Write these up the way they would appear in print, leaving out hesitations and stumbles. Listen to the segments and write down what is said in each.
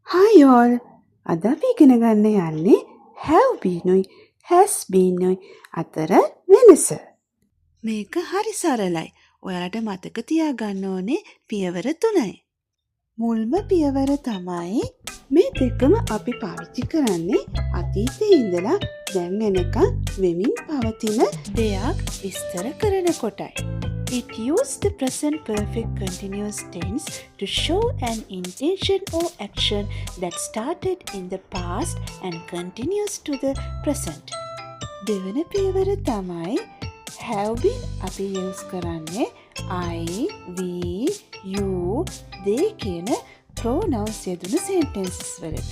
Hi all! අද අපි ඉගෙන ගන්න යන්නේ have been උයි has been උයි අතර වෙනස. මේක හරි සරලයි. ඔයාලට මතක තියාගන්න ඕනේ පියවර 3යි. මුල්ම පියවර තමයි මේ දෙකම අපි පාවිච්චි කරන්නේ අතීතයේ ඉඳලා දැන් වෙනකන් වෙමින් පවතින දෙයක් විස්තර කරනකොටයි. It used the present perfect continuous tense to show an intention or action that started in the past and continues to the present. දෙවන පියවර තමයි have been අපි use කරන්නේ I, we, you, they කියන pronouns යෙදුණු sentences වලට.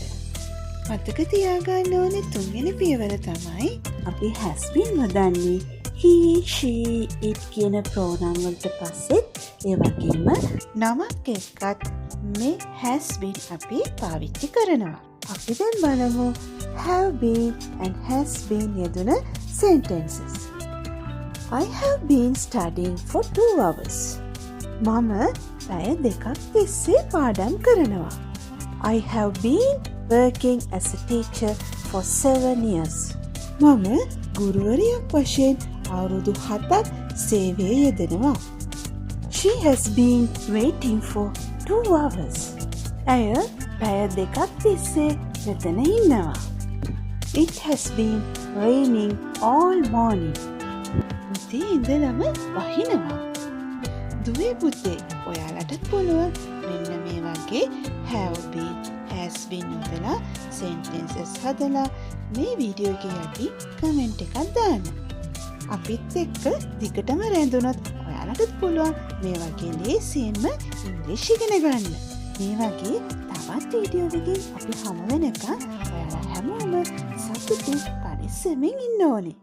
මතක තියාගන්න ඕනේ තුන්වෙනි පියවර තමයි අපි has been යොදන්නේ he, she, it කියන pronoun වලට පස්සෙත් ඒ වගේම නමක් එක්කත් මේ has been අපි පාවිච්චි කරනවා. අපි දැන් බලමු have been and has been යෙදුන sentences. I have been studying for 2 hours. මම පැය දෙකක් තිස්සේ පාඩම් කරනවා. I have been working as a teacher for 7 years. මම ගුරුවරියක් වශයෙන් අවුරුදු 7ක් සේවයේ යෙදෙනවා. She has been waiting for 2 hours. ඇය පැය දෙකක් තිස්සේ මෙතන ඉන්නවා. It has been raining all morning. උදේ ඉඳලම වහිනවා. දුවේ පුතේ ඔයාලටත් පුළුවන් මෙන්න මේ වගේ have been, has been යොදලා sentences හදලා මේ වීඩියෝ එකේ යටි කමෙන්ට් එකක් දාන්න. අපිත් එක්ක දිගටම රැඳුනොත් ඔයාලටත් පුළුවන් මේ වගේ ලේසියෙන්ම ඉංග්‍රීසි ඉගෙන ගන්න. මේ වගේ තවත් වීඩියෝ එකකින් අපි හමු වෙනකන් ඔයාලා හැමෝම සතුටින් පරිස්සමෙන් ඉන්න ඕනේ.